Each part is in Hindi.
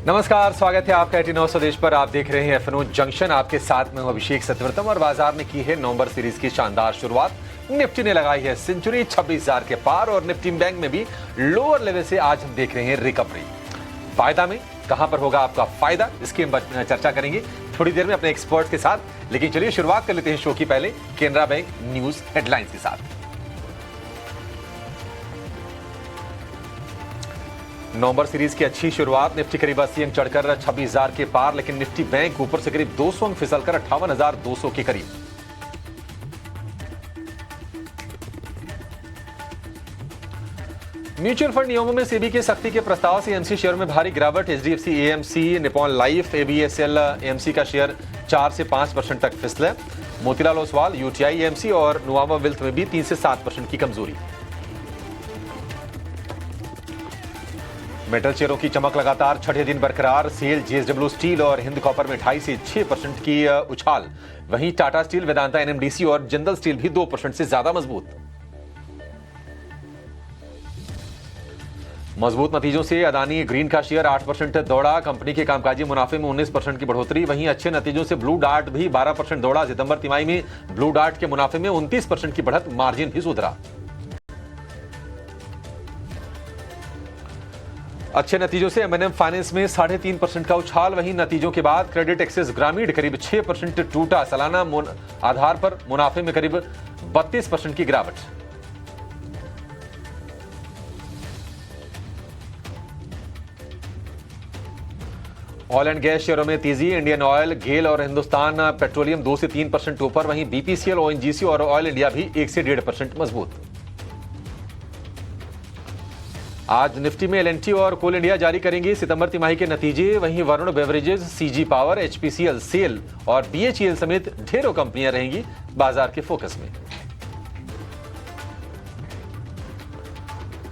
नमस्कार, स्वागत है आपका 89 स्वदेश पर। आप देख रहे हैं एफएनओ जंक्शन। आपके साथ में हूं अभिषेक सत्यव्रतम और बाजार ने की है नवंबर सीरीज की शानदार शुरुआत। निफ्टी ने लगाई है सेंचुरी 26,000 के पार और निफ्टी बैंक में भी लोअर लेवल से आज हम देख रहे हैं रिकवरी। फायदा में कहां पर होगा आपका फायदा, इसकी हम चर्चा करेंगे थोड़ी देर में अपने एक्सपर्ट्स के साथ। लेकिन चलिए शुरुआत कर लेते हैं शो की पहले केनरा बैंक न्यूज हेडलाइंस के साथ। नवंबर सीरीज की अच्छी शुरुआत। निफ्टी करीब 80 अंक चढ़कर 26,000 के पार, लेकिन निफ्टी बैंक ऊपर से करीब 200 अंक फिसलकर 58,200 के करीब। म्यूचुअल फंड नियमों में सेबी के सख्ती के प्रस्ताव से एएमसी शेयर में भारी गिरावट। HDFC, AMC, Nippon life, ABSL, AMC का शेयर 4 से 5% तक फिसले। मोतीलाल ओसवाल, यूटीआई, एएमसी और नुवामा वेल्थ में भी 3 से 7% की कमजोरी। मेटल शेयरों की चमक लगातार छठे दिन बरकरार। सेल जेएसडब्ल्यू स्टील और हिंद कॉपर में 2.5 से 6% की उछाल। वहीं टाटा स्टील, वेदांता, एनएमडीसी और जिंदल स्टील भी 2% से ज्यादा मजबूत। मजबूत नतीजों से अदानी ग्रीन का शेयर 8% दौड़ा। कंपनी के कामकाजी मुनाफे में 19% की बढ़ोतरी। वहीं अच्छे नतीजों से ब्लू डार्ट भी 12% दौड़ा। सितंबर तिमाही में ब्लू डार्ट के मुनाफे में 29% की बढ़त, मार्जिन भी सुधरा। अच्छे नतीजों से एमएनएम फाइनेंस में 3.5% का उछाल। वहीं नतीजों के बाद क्रेडिट एक्सेस ग्रामीण करीब 6% टूटा। सालाना आधार पर मुनाफे में करीब 32% की गिरावट। ऑयल एंड गैस शेयरों में तेजी। इंडियन ऑयल, गेल और हिंदुस्तान पेट्रोलियम 2 से 3% ऊपर। वहीं बीपीसीएल, ओएनजीसी और ऑयल इंडिया भी 1 से 1.5% मजबूत। आज निफ्टी में एलएनटी और कोल इंडिया जारी करेंगे सितंबर तिमाही के नतीजे। वहीं Varun beverages, CG power, HPCL, SAIL और बीएचईएल समेत ढेरों कंपनियां रहेंगी बाजार के फोकस में।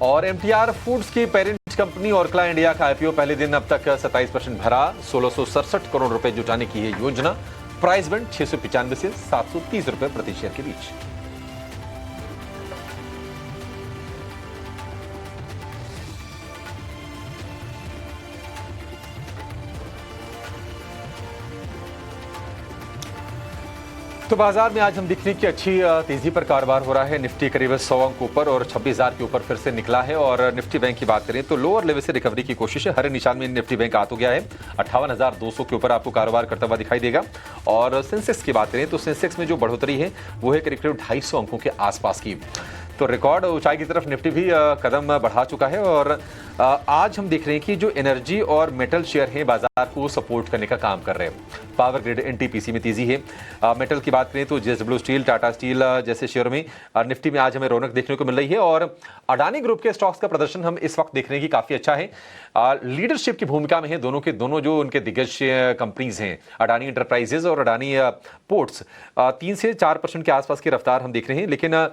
और एमटीआर फूड्स की पेरेंट कंपनी ऑर्कला इंडिया का आईपीओ पहले दिन अब तक 27% भरा। 1667 करोड़ रुपए जुटाने की है योजना। प्राइस बैंड 695 से 730 रुपए प्रति शेयर के बीच। तो बाजार में आज हम दिखने की अच्छी तेजी पर कारोबार हो रहा है। निफ्टी करीब 100 अंक ऊपर और 26,000 के ऊपर फिर से निकला है। और निफ्टी बैंक की बात करें तो लोअर लेवल से रिकवरी की कोशिश है। हरे निशान में निफ्टी बैंक आ तो गया है। 58,200 के ऊपर आपको कारोबार करता हुआ दिखाई देगा। और सेंसेक्स की बात करें तो सेंसेक्स में जो बढ़ोतरी है वो है करीब 250 अंकों के आसपास की। तो रिकॉर्ड ऊंचाई की तरफ निफ्टी भी कदम बढ़ा चुका है। और आज हम देख रहे हैं कि जो एनर्जी और मेटल शेयर हैं बाजार को सपोर्ट करने का काम कर रहे हैं। पावर ग्रिड, एनटीपीसी में तेजी है। मेटल की बात करें तो जेएसडब्ल्यू स्टील, टाटा स्टील जैसे शेयरों में निफ्टी में आज हमें रौनक देखने को मिल रही है। और अडानी ग्रुप के स्टॉक्स का प्रदर्शन हम इस वक्त देख रहे हैं कि काफी अच्छा है। लीडरशिप की भूमिका में है दोनों के दोनों जो उनके दिग्गज कंपनीज हैं, अडानी एंटरप्राइजेज और अडानी पोर्ट्स। 3 से 4% के आसपास की रफ्तार हम देख रहे हैं। लेकिन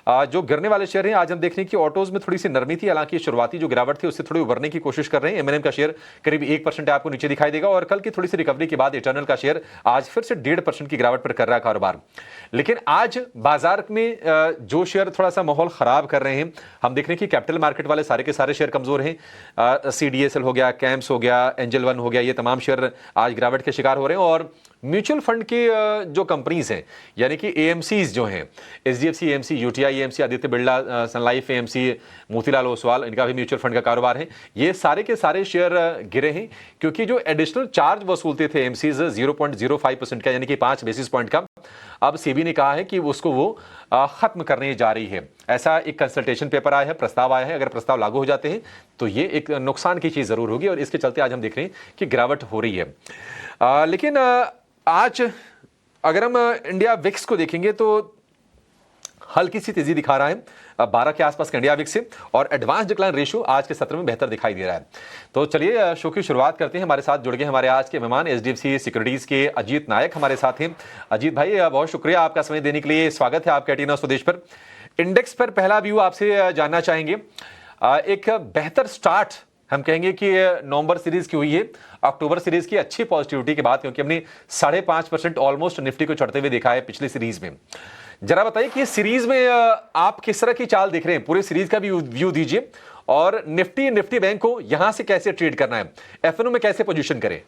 जो गिरने वाले शेयर हैं आज हम देख रहे हैं कि ऑटोज में थोड़ी सी नरमी थी। हालांकि शुरुआती जो गिरावट थी उससे थोड़ी उभरने की कोशिश कर रहे हैं। एमएनएम का शेयर करीब 1% आपको नीचे दिखाई देगा। और कल की थोड़ी सी रिकवरी के बाद इटर्नल का शेयर आज फिर से 1.5% की गिरावट पर कर रहा है कारोबार। लेकिन आज बाजार में जो शेयर थोड़ा सा माहौल खराब कर रहे हैं, हम देख रहे हैं कि कैपिटल मार्केट वाले सारे के सारे शेयर कमजोर हैं। सीडीएसएल हो गया, कैम्स हो गया, एंजल वन हो गया, ये तमाम शेयर आज गिरावट के शिकार हो रहे हैं। और म्यूचुअल फंड के जो कंपनीज हैं यानी कि एएमसीज जो हैं, HDFC AMC, UTI AMC, Aditya Birla, Sun Life AMC, Motilal Oswal, इनका भी म्यूचुअल फंड का कारोबार है। ये सारे के सारे शेयर गिरे हैं क्योंकि जो एडिशनल चार्ज वसूलते थे एएमसीज 0.05% का यानी कि 5 बेसिस पॉइंट का, अब सेबी ने कहा है कि उसको वो खत्म करने जा रही है। ऐसा एक कंसल्टेशन पेपर आया है, प्रस्ताव आया है। अगर प्रस्ताव लागू हो जाते हैं तो ये एक नुकसान की चीज जरूर होगी और इसके चलते आज हम देख रहे हैं कि गिरावट हो रही है। लेकिन आज अगर हम इंडिया विक्स को देखेंगे तो हल्की सी तेजी दिखा रहा है 12 के आसपास का इंडिया विक्स से। और एडवांस डिक्लाइन रेशियो आज के सत्र में बेहतर दिखाई दे रहा है। तो चलिए शो की शुरुआत करते हैं। हमारे साथ जुड़ गए हमारे आज के मेहमान एचडीएफसी सिक्योरिटीज के अजीत नायक हमारे साथ हैं। अजीत भाई, बहुत शुक्रिया आपका समय देने के लिए। स्वागत है आपके 89 स्वदेश पर। इंडेक्स पर पहला व्यू आपसे जानना चाहेंगे। एक बेहतर स्टार्ट हम कहेंगे कि नवंबर सीरीज की हुई है, अक्टूबर सीरीज की अच्छी पॉजिटिविटी के बाद, क्योंकि हमने 5.5% ऑलमोस्ट निफ्टी को चढ़ते हुए देखा है पिछली सीरीज में। जरा बताइए कि सीरीज में आप किस तरह की चाल देख रहे हैं, पूरे सीरीज का भी व्यू दीजिए, और निफ्टी बैंक को यहां से कैसे ट्रेड करना है, एफएनओ में कैसे पोजीशन करें।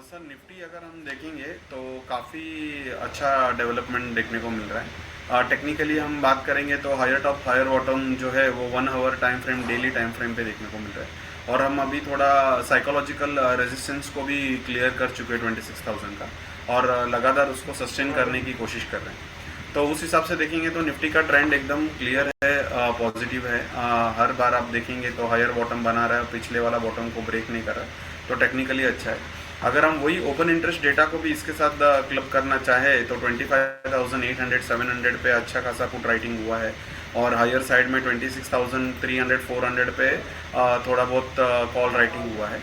सर निफ्टी अगर हम देखेंगे तो काफ़ी अच्छा डेवलपमेंट देखने को मिल रहा है। टेक्निकली हम बात करेंगे तो हायर टॉप हायर बॉटम जो है वो 1 hour time frame, daily time frame पे देखने को मिल रहा है, और हम अभी थोड़ा साइकोलॉजिकल रेजिस्टेंस को भी क्लियर कर चुके हैं 26,000 का, और लगातार उसको सस्टेन करने की कोशिश कर रहे हैं। तो उस हिसाब से देखेंगे तो निफ्टी का ट्रेंड एकदम क्लियर है, पॉजिटिव है। हर बार आप देखेंगे तो हायर बॉटम बना रहा है, पिछले वाला बॉटम को ब्रेक नहीं कर रहा, तो टेक्निकली अच्छा है। अगर हम वही ओपन इंटरेस्ट डेटा को भी इसके साथ क्लब करना चाहे तो 25,800 700 पे अच्छा खासा पुट राइटिंग हुआ है, और हायर साइड में 26,300 400 पे थोड़ा बहुत कॉल राइटिंग हुआ है।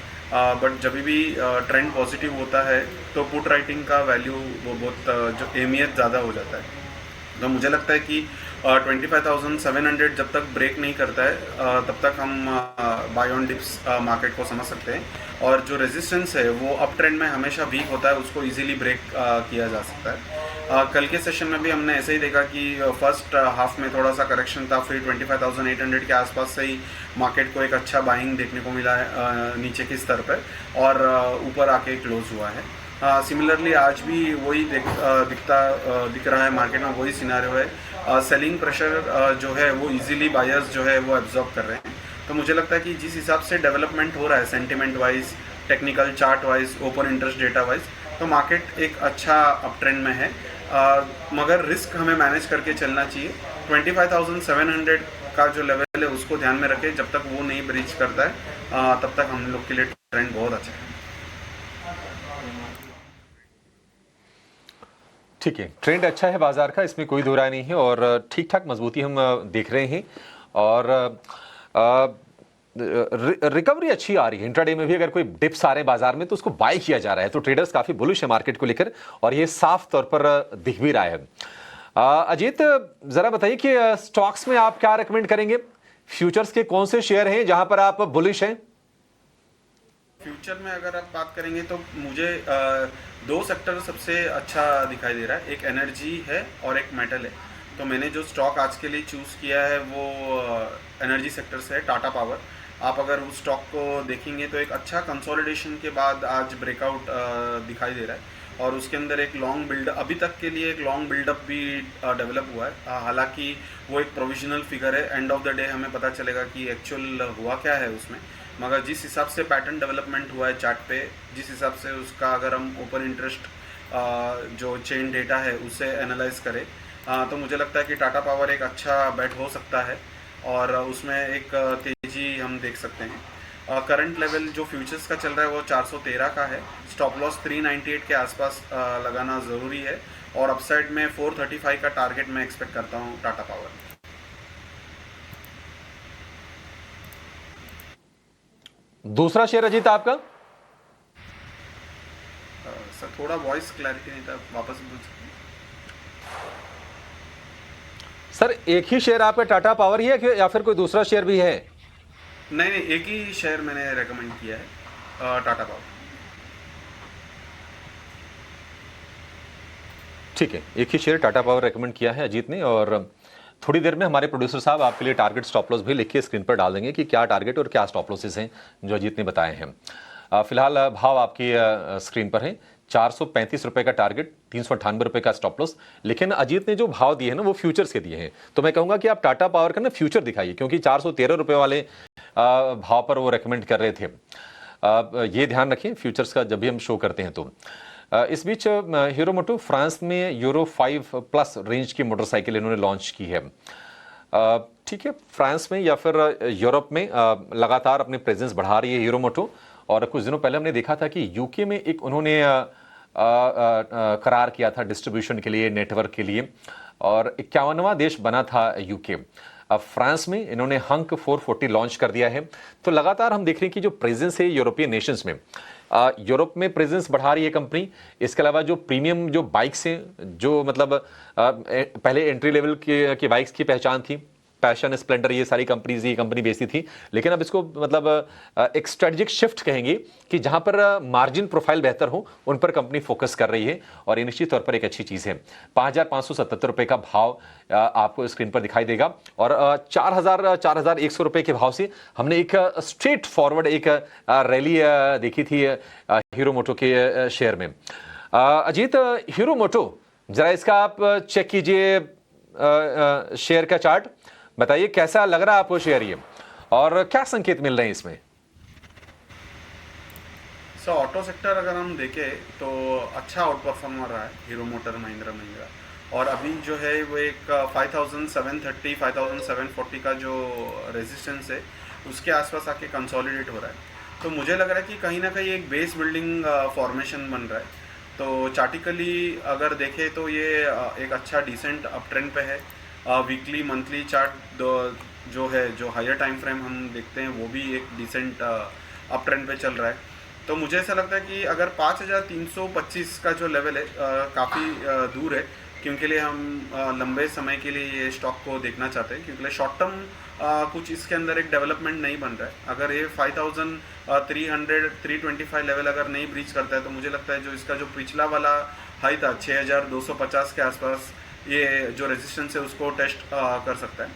बट जब भी ट्रेंड पॉजिटिव होता है तो पुट राइटिंग का वैल्यू वो बहुत जो अहमियत ज़्यादा हो जाता है। तो मुझे लगता है कि 25,700 जब तक ब्रेक नहीं करता है तब तक हम बाय ऑन डिप्स मार्केट को समझ सकते हैं, और जो रेजिस्टेंस है वो अप ट्रेंड में हमेशा वीक होता है, उसको इजीली ब्रेक किया जा सकता है। कल के सेशन में भी हमने ऐसे ही देखा कि फर्स्ट हाफ में थोड़ा सा करेक्शन था, फिर 25,800 के आसपास से ही मार्केट को एक अच्छा बाइंग देखने को मिला है नीचे के स्तर पर, और ऊपर आके क्लोज हुआ है। सिमिलरली आज भी वही दिख रहा है मार्केट में, वही सिनारियो है। सेलिंग प्रेशर जो है वो इजीली बायर्स जो है वो एब्जॉर्ब कर रहे हैं। तो मुझे लगता है कि जिस हिसाब से डेवलपमेंट हो रहा है sentiment wise, technical chart wise, open interest data wise, तो मार्केट एक अच्छा अप ट्रेंड में है। मगर रिस्क हमें मैनेज करके चलना चाहिए। 25,700 का जो लेवल है उसको ध्यान में रखें, जब तक वो नहीं ब्रीच करता है तब तक हम लोग के लिए ट्रेंड बहुत अच्छा है। ठीक है, ट्रेंड अच्छा है बाजार का, इसमें कोई दो राय नहीं है, और ठीक ठाक मजबूती हम देख रहे हैं, और रिकवरी अच्छी आ रही है। इंट्राडे में भी अगर कोई डिप्स आ रहे हैं बाजार में तो उसको बाय किया जा रहा है, तो ट्रेडर्स काफी बुलिश है मार्केट को लेकर, और ये साफ तौर पर दिख भी रहा है। अजीत, जरा बताइए कि स्टॉक्स में आप क्या रेकमेंड करेंगे, फ्यूचर्स के कौन से शेयर हैं जहां पर आप बुलिश हैं? फ्यूचर में अगर आप बात करेंगे तो मुझे दो सेक्टर सबसे अच्छा दिखाई दे रहा है, एक एनर्जी है और एक मेटल है। तो मैंने जो स्टॉक आज के लिए चूज़ किया है वो एनर्जी सेक्टर से है, टाटा पावर। आप अगर उस स्टॉक को देखेंगे तो एक अच्छा कंसोलिडेशन के बाद आज ब्रेकआउट दिखाई दे रहा है, और उसके अंदर एक लॉन्ग बिल्ड, अभी तक के लिए एक लॉन्ग बिल्डअप भी डेवलप हुआ है। हालांकि वो एक प्रोविजनल फिगर है, एंड ऑफ द डे हमें पता चलेगा कि एक्चुअल हुआ क्या है उसमें। मगर जिस हिसाब से पैटर्न डेवलपमेंट हुआ है चार्ट पे, जिस हिसाब से उसका अगर हम ओपन इंटरेस्ट जो चेन डेटा है उससे एनालाइज करें तो मुझे लगता है कि टाटा पावर एक अच्छा बेट हो सकता है, और उसमें एक तेज़ी हम देख सकते हैं। करंट लेवल जो फ्यूचर्स का चल रहा है वो 413 का है, स्टॉप लॉस 398 के आसपास लगाना ज़रूरी है, और अपसाइड में 435 का टारगेट मैं एक्सपेक्ट करता हूँ टाटा पावर। दूसरा शेयर अजीत आपका? सर थोड़ा वॉइस क्लैरिटी नहीं था, वापस बोल सकते हैं? सर एक ही शेयर आपका टाटा पावर ही है या फिर कोई दूसरा शेयर भी है? नहीं, एक ही शेयर मैंने रेकमेंड किया है, टाटा पावर। ठीक है, एक ही शेयर टाटा पावर रेकमेंड किया है अजीत ने, और थोड़ी देर में हमारे प्रोड्यूसर साहब आपके लिए टारगेट स्टॉप लॉस भी लिख के स्क्रीन पर डाल देंगे कि क्या टारगेट और क्या स्टॉप लॉसेस हैं जो अजीत ने बताए हैं। फिलहाल भाव आपकी स्क्रीन पर है, 435 रुपए का टारगेट, 398 रुपए का स्टॉप लॉस। लेकिन अजीत ने जो भाव दिए हैं ना वो फ्यूचर्स के दिए हैं, तो मैं कहूंगा कि आप टाटा पावर का ना फ्यूचर दिखाइए, क्योंकि 413 रुपए वाले भाव पर वो रेकमेंड कर रहे थे। ये ध्यान रखें फ्यूचर्स का जब भी हम शो करते हैं तो। इस बीच हीरो मोटो फ्रांस में यूरो 5 प्लस रेंज की मोटरसाइकिल इन्होंने लॉन्च की है। ठीक है, फ्रांस में या फिर यूरोप में लगातार अपने प्रेजेंस बढ़ा रही है हीरो मोटो, और कुछ दिनों पहले हमने देखा था कि यूके में एक उन्होंने करार किया था डिस्ट्रीब्यूशन के लिए, नेटवर्क के लिए, और 51वां देश बना था यूके। अब फ्रांस में इन्होंने हंक 440 लॉन्च कर दिया है। तो लगातार हम देख रहे हैं कि जो प्रेजेंस है यूरोपियन नेशंस में, यूरोप में प्रेजेंस बढ़ा रही है कंपनी। इसके अलावा जो प्रीमियम जो बाइक्स हैं, जो मतलब पहले एंट्री लेवल की बाइक्स की पहचान थी, पैशन, स्प्लेंडर, ये सारी कंपनीज ये कंपनी बेचती थी, लेकिन अब इसको मतलब एक स्ट्रेटेजिक शिफ्ट कहेंगे कि जहां पर मार्जिन प्रोफाइल बेहतर हो उन पर कंपनी फोकस कर रही है और ये निश्चित तौर पर एक अच्छी चीज़ है। 5,577 रुपये का भाव आपको स्क्रीन पर दिखाई देगा और 4,100 रुपये के भाव से हमने एक स्ट्रेट फॉरवर्ड एक रैली देखी थी हीरो मोटो के शेयर में। अजीत, हीरो मोटो, जरा इसका आप चेक कीजिए शेयर का चार्ट, बताइए कैसा लग रहा है आपको शेयर ये और क्या संकेत मिल रहे हैं इसमें? सो ऑटो सेक्टर अगर हम देखें तो अच्छा आउट परफॉर्म हो रहा है हीरो मोटर महिंद्रा महिंद्रा, और अभी जो है वो एक 5,730 5,740 का जो रेजिस्टेंस है उसके आसपास आके कंसोलिडेट हो रहा है। तो मुझे लग रहा है कि कहीं ना कहीं एक बेस बिल्डिंग फॉर्मेशन बन रहा है। तो चार्टिकली अगर देखें तो ये एक अच्छा डिसेंट अप ट्रेंड पे है। वीकली मंथली चार्ट जो है, जो हायर टाइम फ्रेम हम देखते हैं वो भी एक डिसेंट अप ट्रेंड पे चल रहा है। तो मुझे ऐसा लगता है कि अगर 5,325 का जो लेवल है काफ़ी दूर है, क्योंकि लिए हम लंबे समय के लिए ये स्टॉक को देखना चाहते हैं, क्योंकि शॉर्ट टर्म कुछ इसके अंदर एक डेवलपमेंट नहीं बन रहा है। अगर ये 5,325 लेवल अगर नहीं ब्रीच करता है तो मुझे लगता है जो इसका जो पिछला वाला हाई था 6,250 के आसपास, ये जो रेजिस्टेंस है उसको टेस्ट कर सकता है।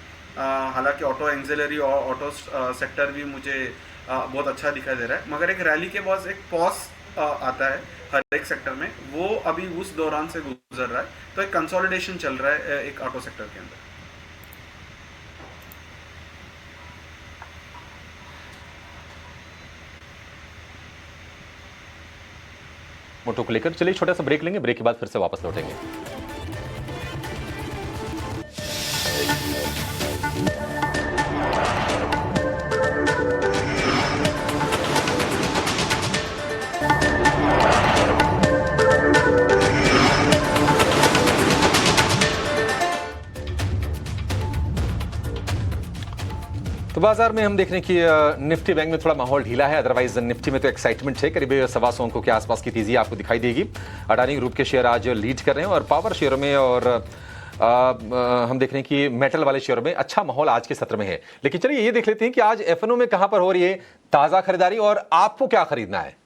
हालांकि ऑटो एक्सिलरी और ऑटो सेक्टर भी मुझे बहुत अच्छा दिखाई दे रहा है, मगर एक रैली के बाद एक पॉज आता है हर एक सेक्टर में, वो अभी उस दौरान से गुजर रहा है। तो एक कंसोलिडेशन चल रहा है एक ऑटो सेक्टर के अंदर। मोटो को लेकर चलिए छोटा सा ब्रेक लेंगे, ब्रेक के बाद फिर से वापस लौटेंगे। तो बाजार में हम देख रहे हैं कि निफ्टी बैंक में थोड़ा माहौल ढीला है, अदरवाइज निफ्टी में तो एक्साइटमेंट है। करीब 125 अंकों के आसपास की तेजी आपको दिखाई देगी। अडानी ग्रुप के शेयर आज लीड कर रहे हैं और पावर शेयरों में और हम देख रहे हैं कि मेटल वाले शेयरों में अच्छा माहौल आज के सत्र में है। लेकिन चलिए ये देख लेते हैं कि आज एफएनओ में कहां पर हो रही है ताजा खरीदारी और आपको क्या खरीदना है।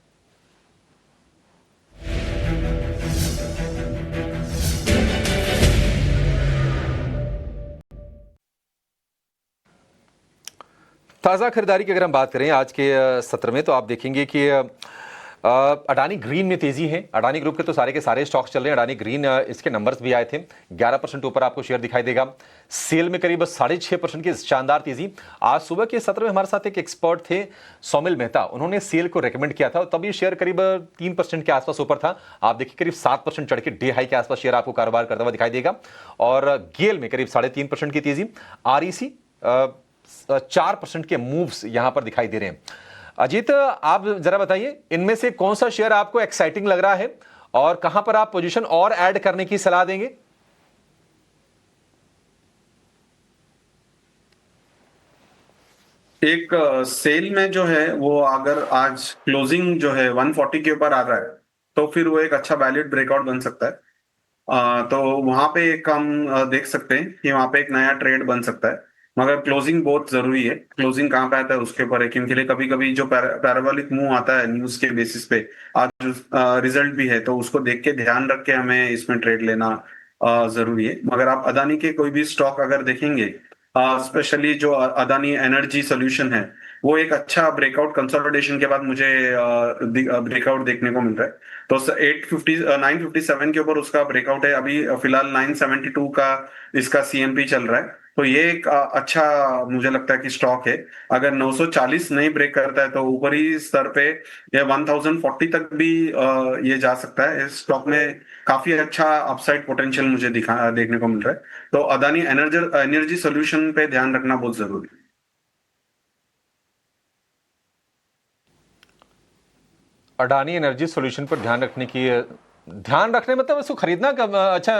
ताज़ा खरीदारी की अगर हम बात करें आज के सत्र में, तो आप देखेंगे कि अडानी ग्रीन में तेजी है। अडानी ग्रुप के तो सारे के सारे स्टॉक्स चल रहे हैं। अडानी ग्रीन, इसके नंबर्स भी आए थे, 11% ऊपर आपको शेयर दिखाई देगा। सेल में करीब 6.5% की शानदार तेजी। आज सुबह के सत्र में हमारे साथ एक एक्सपर्ट थे सौमिल मेहता, उन्होंने सेल को रेकमेंड किया था, तब ये शेयर करीब 3% के आसपास ऊपर था। आप देखिए करीब 7% चढ़ के डे हाई के आसपास शेयर आपको कारोबार करता हुआ दिखाई देगा। और गेल में करीब 3.5% की तेजी। आरईसी 4% के मूव्स यहां पर दिखाई दे रहे हैं। अजीत, आप जरा बताइए इनमें से कौन सा शेयर आपको एक्साइटिंग लग रहा है और कहां पर आप पोजीशन और ऐड करने की सलाह देंगे? एक सेल में जो है वो अगर आज क्लोजिंग जो है 140 के ऊपर आ रहा है तो फिर वो एक अच्छा वैलिड ब्रेकआउट बन सकता है। तो वहां पे एक हम देख सकते हैं कि वहां पे एक नया ट्रेड बन सकता है, मगर क्लोजिंग बहुत जरूरी है। क्लोजिंग कहाँ पे आता है उसके ऊपर है, क्योंकि कभी कभी जो पैराबोलिक मूव आता है न्यूज के बेसिस पे, आज रिजल्ट भी है, तो उसको देख के ध्यान रख के हमें इसमें ट्रेड लेना जरूरी है। मगर आप अदानी के कोई भी स्टॉक अगर देखेंगे, स्पेशली जो अदानी एनर्जी सोल्यूशन है, वो एक अच्छा ब्रेकआउट कंसोलिडेशन के बाद मुझे ब्रेकआउट देखने को मिल रहा है। तो 957 के ऊपर उसका ब्रेकआउट है। अभी फिलहाल 972 का इसका सीएमपी चल रहा है। तो ये एक अच्छा मुझे लगता है कि स्टॉक है। अगर 940 नहीं ब्रेक करता है तो ऊपरी स्तर पे ये 1040 तक भी ये जा सकता है। इस स्टॉक में काफी अच्छा अपसाइड पोटेंशियल मुझे देखने को मिल रहा है। तो अदानी एनर्जी सोल्यूशन पे ध्यान रखना बहुत जरूरी है। अडानी एनर्जी सॉल्यूशन पर ध्यान रखने मतलब इसको खरीदना कब? अच्छा,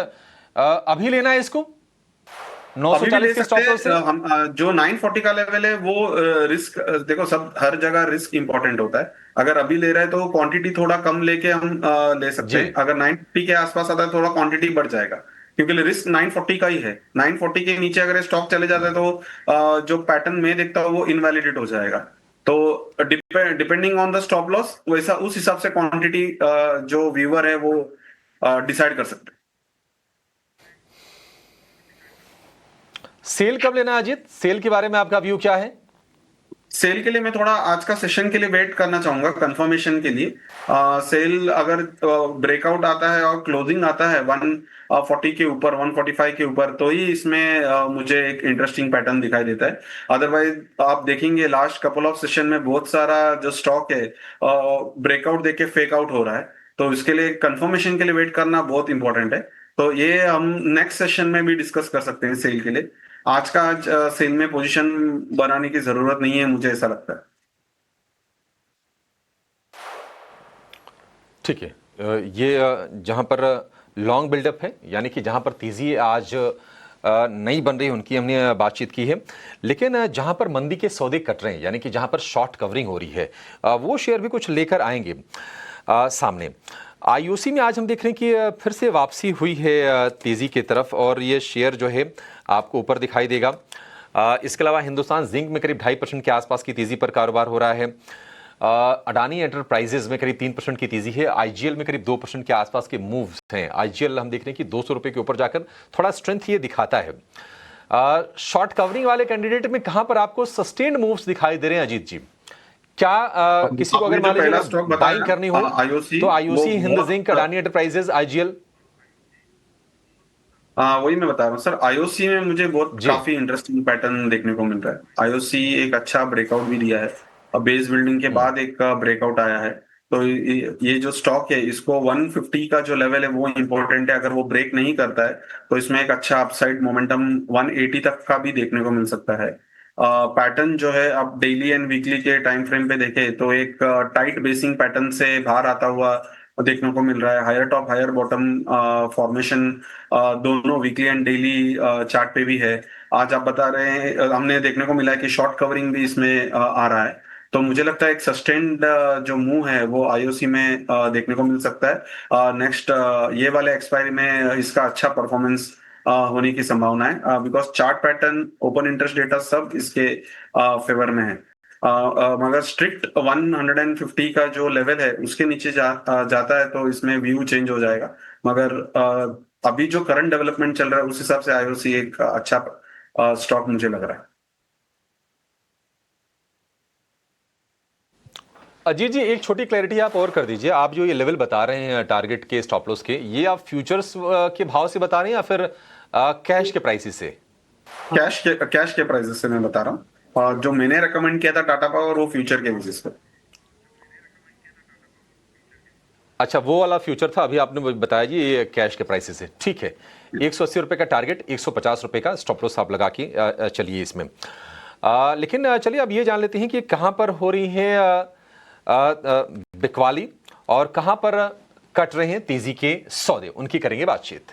अभी लेना है इसको 940 के स्टॉप लॉस से? हम जो 940 का लेवल है वो रिस्क देखो, सब हर जगह रिस्क इंपॉर्टेंट होता है। अगर अभी ले रहे हैं तो क्वांटिटी थोड़ा कम लेके हम ले सकते हैं। अगर 950 के आसपास आता है थोड़ा क्वांटिटी बढ़ जाएगा। क्योंकि रिस्क 940 का ही है। 940 के नीचे अगर स्टॉक चले जाता है तो जो पैटर्न में देखता हूँ वो इनवैलिडेट हो जाएगा। तो depending on the stop loss वैसा उस हिसाब से क्वांटिटी जो व्यूअर है वो डिसाइड कर सकते हैं। सेल कब लेना है अजीत? सेल के बारे में आपका व्यू क्या है? सेल के लिए मैं थोड़ा आज का सेशन के लिए वेट करना चाहूंगा कंफर्मेशन के लिए। सेल अगर ब्रेकआउट आता है और क्लोजिंग आता है 140 के ऊपर, 145 के ऊपर, तो ही इसमें मुझे एक इंटरेस्टिंग पैटर्न दिखाई देता है। अदरवाइज आप देखेंगे लास्ट कपल ऑफ सेशन में बहुत सारा जो स्टॉक है ब्रेकआउट देके फेक आउट हो रहा है। तो इसके लिए कंफर्मेशन के लिए वेट करना बहुत इंपॉर्टेंट है। तो ये हम नेक्स्ट सेशन में भी डिस्कस कर सकते हैं सेल के लिए। आज सेल में पोजीशन बनाने की जरूरत नहीं है, मुझे ऐसा लगता है। ठीक है। ये जहां पर लॉन्ग बिल्डअप है, यानी कि जहां पर तेजी आज नई बन रही है, उनकी हमने बातचीत की है। लेकिन जहां पर मंदी के सौदे कट रहे हैं, यानी कि जहां पर शॉर्ट कवरिंग हो रही है, वो शेयर भी कुछ लेकर आएंगे सामने। आईओसी में आज हम देख रहे हैं कि फिर से वापसी हुई है तेजी की तरफ, और ये शेयर जो है आपको ऊपर दिखाई देगा। इसके अलावा हिंदुस्तान जिंक में करीब 2.5% के आसपास की तेजी पर कारोबार हो रहा है। अडानी एंटरप्राइजेज में करीब 3% की तेजी है। आईजीएल में करीब 2% के आसपास के मूव्स हैं। आईजीएल हम देख रहे हैं कि 200 रुपए के ऊपर जाकर थोड़ा स्ट्रेंथ ये दिखाता है। शॉर्ट कवरिंग वाले कैंडिडेट में कहां पर आपको सस्टेन्ड मूव्स दिखाई दे रहे हैं अजीत जी? क्या किसी को अगर मान लीजिए बाइंग करनी हो आईओसी, तो IOC, Hind zinc, Adani enterprises, IGL? वही मैं बता रहा हूँ सर। आईओसी में मुझे बहुत जी काफी इंटरेस्टिंग पैटर्न देखने को मिल रहा है। आईओसी एक अच्छा ब्रेकआउट भी दिया है। अब बेस बिल्डिंग के बाद एक ब्रेकआउट आया है। तो ये जो स्टॉक है इसको 150 का जो लेवल है वो इंपॉर्टेंट है। अगर वो ब्रेक नहीं करता है तो इसमें एक अच्छा अपसाइड मोमेंटम 180 तक का भी देखने को मिल सकता है। पैटर्न जो है आप डेली एंड वीकली के टाइम फ्रेम पे देखें तो एक टाइट बेसिंग पैटर्न से बाहर आता हुआ देखने को मिल रहा है। Higher top higher bottom formation दोनों वीकली एंड डेली चार्ट पे भी है। आज आप बता रहे हैं हमने देखने को मिला है कि शॉर्ट कवरिंग भी इसमें आ रहा है। तो मुझे लगता है एक सस्टेन्ड जो मूव है वो आईओसी में देखने को मिल सकता है। नेक्स्ट ये वाले एक्सपायरी में इसका अच्छा परफॉर्मेंस होने की संभावना है, because chart pattern, open interest data सब इसके फेवर में है। मगर स्ट्रिक्ट 150 का जो लेवल है उसके नीचे जाता है तो इसमें व्यू चेंज हो जाएगा। मगर अभी जो करंट डेवलपमेंट चल रहा है उस हिसाब से आईओसी एक अच्छा स्टॉक मुझे लग रहा है। अजीत जी, एक छोटी क्लैरिटी आप और कर दीजिए। आप जो ये लेवल बता रहे हैं टारगेट के, स्टॉप लॉस के, ये आप फ्यूचर्स के भाव से बता रहे हैं या फिर कैश के प्राइसेस से? कैश के प्राइसेस से मैं बता रहा हूँ। और जो मैंने रेकमेंड किया था टाटा पावर वो फ्यूचर के बेसिस पे। अच्छा, वो वाला फ्यूचर था, अभी आपने बताया जी ये कैश के प्राइसेस से। ठीक है। 180 रुपए का टारगेट, 150 रुपए का स्टॉप लॉस आप लगा के चलिए इसमें। लेकिन चलिए अब ये जान लेते हैं कि कहाँ पर हो रही है बिकवाली और कहां पर कट रहे हैं तेजी के सौदे, उनकी करेंगे बातचीत।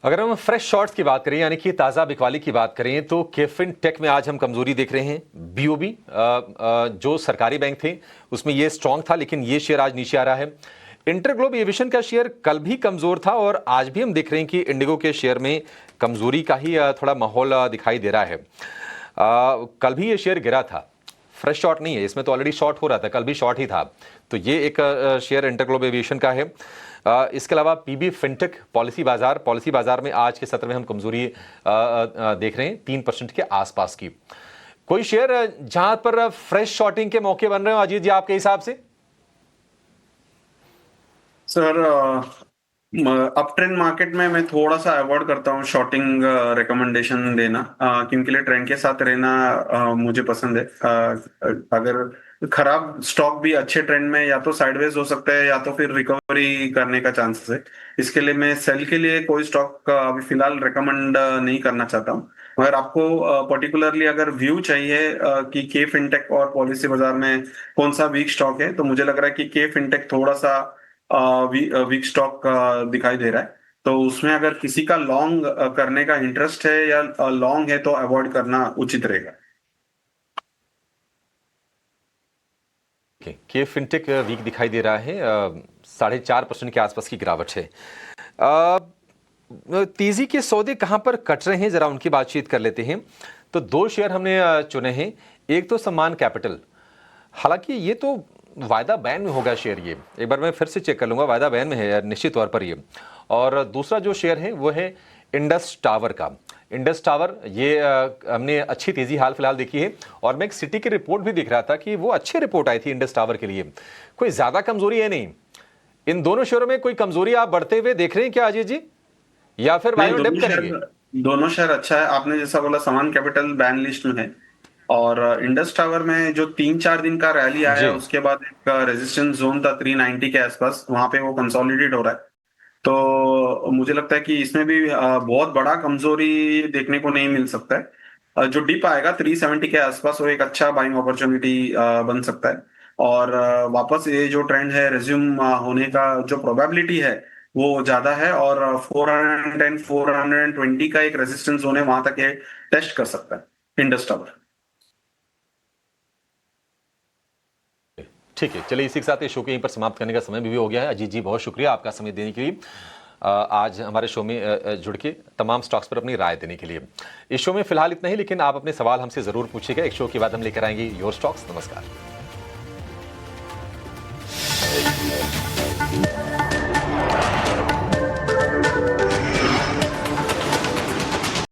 अगर हम फ्रेश शॉर्ट्स की बात करें, यानी कि ताजा बिकवाली की बात करें, तो केफिन टेक में आज हम कमजोरी देख रहे हैं। बीओबी जो सरकारी बैंक थे उसमें ये स्ट्रांग था, लेकिन ये शेयर आज नीचे आ रहा है। इंटरग्लोब एविएशन का शेयर कल भी कमजोर था और आज भी हम देख रहे हैं कि इंडिगो के शेयर में कमजोरी का ही थोड़ा माहौल दिखाई दे रहा है। कल भी ये शेयर गिरा था, फ्रेश शॉर्ट नहीं है इसमें, तो ऑलरेडी शॉर्ट हो रहा था, कल भी शॉर्ट ही था। तो ये एक शेयर इंटरग्लोब एविएशन का है। इसके अलावा पीबी फिनटेक, पॉलिसी बाजार में आज के सत्र में हम कमजोरी देख रहे हैं 3% के आसपास की। कोई शेयर जहां पर फ्रेश शॉर्टिंग के मौके बन रहे हो अजीत जी आपके हिसाब से? सर अप ट्रेंड मार्केट में मैं थोड़ा सा अवॉइड करता हूँ शॉर्टिंग रिकमेंडेशन देना, क्योंकि ट्रेंड के साथ रहना मुझे पसंद है। अगर खराब स्टॉक भी अच्छे ट्रेंड में या तो साइडवेज हो सकता है या तो फिर रिकवरी करने का चांसेस है। इसके लिए मैं सेल के लिए कोई स्टॉक अभी फिलहाल रिकमेंड नहीं करना चाहता हूँ। मगर आपको पर्टिकुलरली अगर व्यू चाहिए कि के फिनटेक और पॉलिसी बाजार में कौन सा वीक स्टॉक है, तो मुझे लग रहा है कि के फिनटेक थोड़ा सा वीक स्टॉक दिखाई दे रहा है। तो उसमें अगर किसी का लॉन्ग करने का इंटरेस्ट है या लॉन्ग है तो अवॉइड करना उचित रहेगा। के फिनटेक वीक दिखाई दे रहा है, 4.5% के आसपास की गिरावट है। अ, तेजी के सौदे कहां पर कट रहे हैं, जरा उनकी बातचीत कर लेते हैं। तो 2 शेयर हमने चुने हैं। एक तो सम्मान कैपिटल, हालांकि ये तो वायदा बैन में होगा शेयर, ये एक बार मैं फिर से चेक कर लूंगा, वायदा बैन में है निश्चित तौर पर ये। और दूसरा जो शेयर है वो है इंडस टावर का। इंडस टावर ये हमने अच्छी तेजी हाल फिलहाल देखी है, और मैं एक सिटी की रिपोर्ट भी देख रहा था कि वो अच्छी रिपोर्ट आई थी इंडस टावर के लिए, कोई ज्यादा कमजोरी है नहीं। इन दोनों शेयरों में कोई कमजोरी आप बढ़ते हुए देख रहे हैं क्या अजय जी, या फिर नहीं, वायु डिप करेंगे? दोनों शहर अच्छा है। आपने जैसा बोला समान कैपिटल बैन लिस्ट में है, और इंडस टावर में जो 3-4 दिन का रैली आया जी। उसके बाद एक रेजिस्टेंस जोन था 390 के आसपास, वहां पे वो कंसोलिडेट हो रहा है। तो मुझे लगता है कि इसमें भी बहुत बड़ा कमजोरी देखने को नहीं मिल सकता है। जो डिप आएगा 370 के आसपास वो एक अच्छा बाइंग अपॉर्चुनिटी बन सकता है। और वापस ये जो ट्रेंड है रिज्यूम होने का जो प्रोबेबिलिटी है वो ज्यादा है, और 410 420 का एक रेजिस्टेंस जोन है, वहां तक ये टेस्ट कर सकता है इंडस टावर। ठीक है, चलिए इसी के साथ इस शो को यहीं पर समाप्त करने का समय भी हो गया है। अजीत जी बहुत शुक्रिया आपका समय देने के लिए, आज हमारे शो में जुड़ के तमाम स्टॉक्स पर अपनी राय देने के लिए। इस शो में फिलहाल इतना ही, लेकिन आप अपने सवाल हमसे जरूर पूछिएगा। एक शो के बाद हम लेकर आएंगे योर स्टॉक्स। नमस्कार।